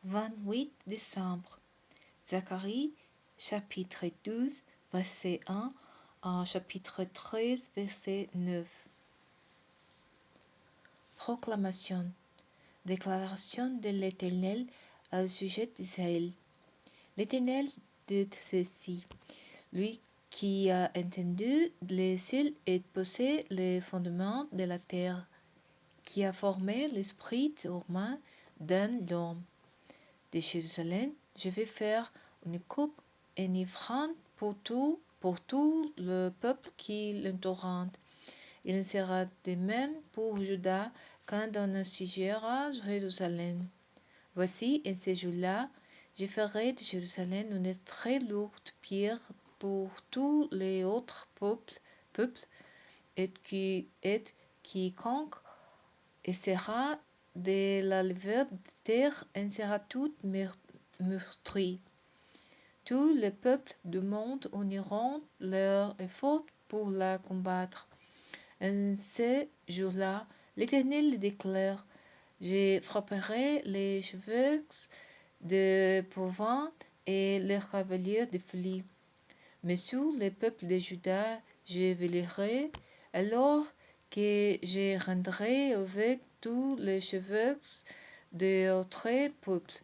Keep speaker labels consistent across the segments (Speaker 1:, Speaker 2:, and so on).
Speaker 1: 28 décembre. Zacharie, chapitre 12, verset 1 à chapitre 13, verset 9. Proclamation. Déclaration de l'Éternel au sujet d'Israël. L'Éternel dit ceci: lui qui a entendu les cieux et posé les fondements de la terre, qui a formé l'esprit humain dans l'homme. De Jérusalem, je vais faire une coupe enivrante pour tout le peuple qui l'entoure. Il en sera de même pour Juda quand on assiégera Jérusalem. Voici, en ce jour-là, je ferai de Jérusalem une très lourde pierre pour tous les autres peuples et quiconque essaiera de la lever de terre en sera tout meurtri. Tous les peuples du monde uniront leurs efforts pour la combattre. En ce jour-là, l'Éternel déclare: je frapperai les chevaux de Provence et les cavaliers de folie. Mais sur le peuple de Juda, je vélerai, alors que je rendrai avec tous les chevaux d'autres peuples.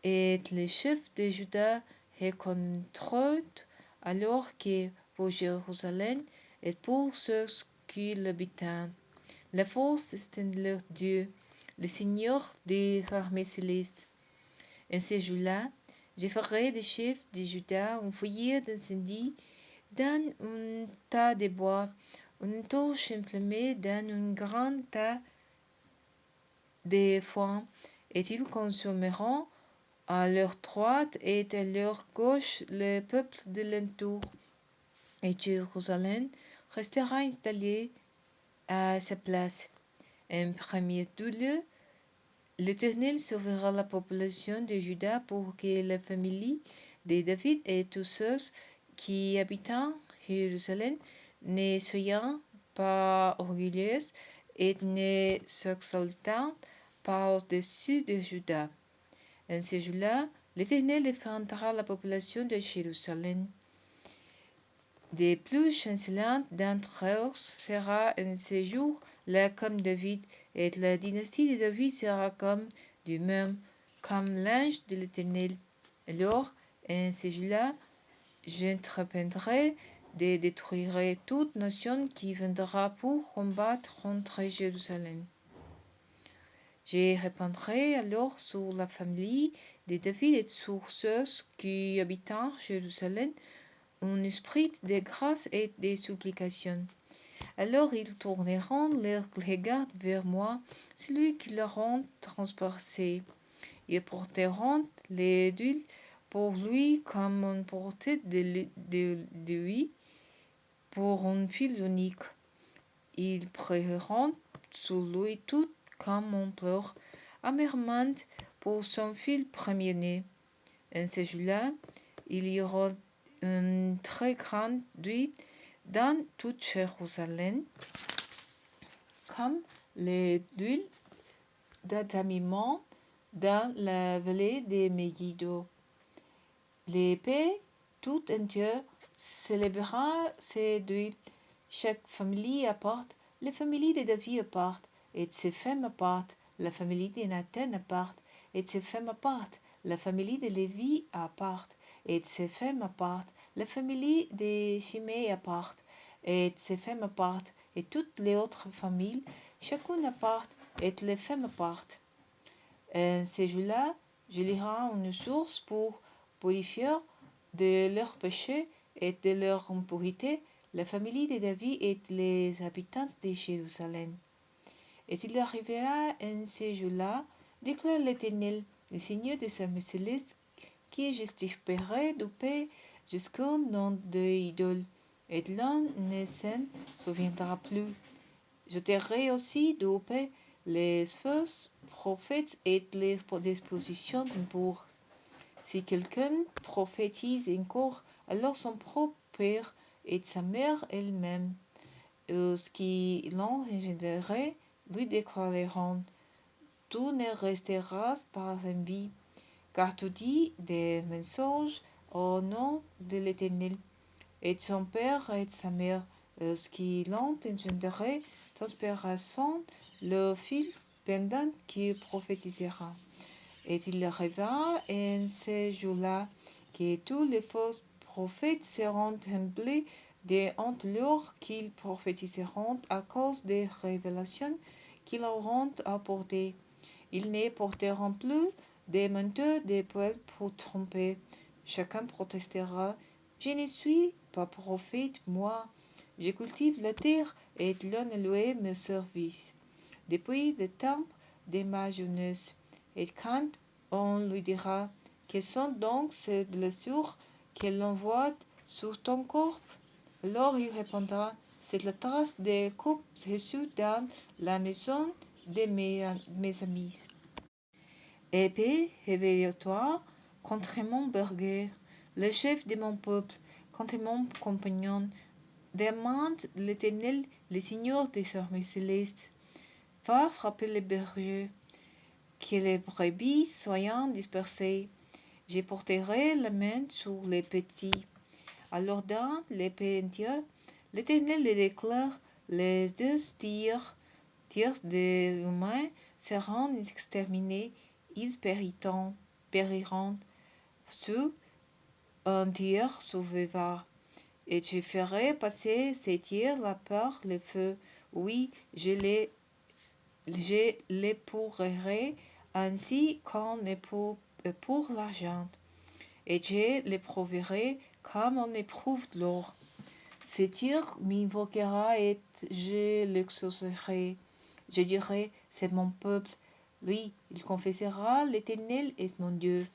Speaker 1: Et les chefs de Juda reconnaîtront alors que pour Jérusalem et pour ceux qui l'habitent, la force est en leur Dieu, le Seigneur des armées célestes. En ce jour-là, je ferai des chefs de Juda un foyer d'incendie dans un tas de bois, une torche enflammée dans un grand tas de foin, et ils consumeront à leur droite et à leur gauche le peuple de l'entour. Et Jérusalem restera installé à sa place. En premier lieu, l'Éternel sauvera la population de Juda pour que la famille de David et tous ceux qui habitent Jérusalem ne soient pas orgueilleux et ne s'exaltent pas au-dessus de Juda. En ce jour-là, l'Éternel défendra la population de Jérusalem. Des plus chancelantes d'entre eux sera en ce jour-là comme David, et la dynastie de David sera comme du même, comme l'ange de l'Éternel. Alors, en ce jour-là, j'entreprendrai de détruire toute nation qui viendra pour combattre contre Jérusalem. Je répandrai alors sur la famille de David et sur ceux qui habitent Jérusalem un esprit de grâce et de supplication. Alors ils tourneront leur regard vers moi, celui qui leur rend transpercé. Ils porteront l'huile pour lui comme on portait de l'huile pour une fil unique. Ils prieront sur lui tout comme on pleure amèrement pour son fils premier-né. En ce jour-là, il y aura une très grande nuit dans toute Jérusalem, comme l'huile d'attamiment dans la vallée de Megiddo. L'épée tout entière célébrera cette huile, chaque famille à part, la famille de David à part, et ses femmes à part, la famille de Nathan à part, et ses femmes à part, la famille de Lévi à part, et ses femmes à part, la famille de Shimei à part, et ses femmes à part, et toutes les autres familles, chacune à part, et les femmes à part. En ces jours-là, je lirai une source pour purifier de leurs péchés et de leur impureté la famille de David et les habitants de Jérusalem. Et il arrivera en ces jours-là, déclare l'Éternel, le Seigneur des armées célestes, que j'extirperai du pays jusqu'au nom de idoles, et l'on ne s'en souviendra plus. Je tairai aussi du pays les faux prophètes et les dispositions impures. Si quelqu'un prophétise encore, alors son propre père et sa mère elle-même, ce qui l'ont engendré, lui déclareront: tu ne resteras pas en vie, car tu dis des mensonges au nom de l'Éternel. Et son père et sa mère, qui l'ont engendré, transparaissant le fils pendant qu'il prophétisera. Et il arriva en ces jours-là que tous les faux prophètes seront humblés de honte lors qu'ils prophétiseront à cause des révélations qu'ils auront apportées. Ils ne porteront plus des manteaux de poils pour tromper. Chacun protestera: je ne suis pas prophète, moi. Je cultive la terre et l'on a loué mes services depuis le temps de ma jeunesse. Et quand on lui dira: quelles sont donc ces blessures que l'on voit sur ton corps? Alors il répondra: c'est la trace des coupes reçues dans la maison de mes amis. Épée, réveille-toi contre mon berger, le chef de mon peuple, contre mon compagnon. Demande l'Éternel, le Seigneur des armées célestes. Va frapper les bergers, que les brebis soient dispersées. Je porterai la main sur les petits. Alors dans les pays entiers, l'Éternel le déclare, les deux tiers des humains seront exterminés, ils périront. Seul un tiers survivra. Et je ferai passer ces tiers-là par le feu. Oui, je l'épourerai ainsi qu'on éprouve pour l'argent. Et je l'éprouverai comme on éprouve l'or. Ce tiers m'invoquera et je l'exaucerai. Je dirai: c'est mon peuple. Lui, il confessera: l'Éternel est mon Dieu.